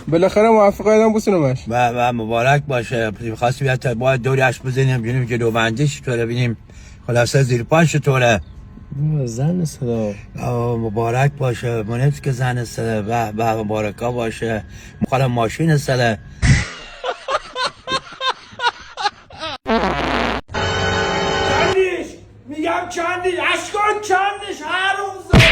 بالاخره موفق آدم بوسونمش. و مبارک باشه. می‌خواستی بیاد با دوری اش بزنیم ببینیم که دوندش چطوره، ببینیم خلاصه زیر پاش چطوره. زن صدا مبارک باشه. منت که زن سره به مبارکا باشه. مخالم ماشین سره. چندیش میگم چندیش اشکان چندیش هر روز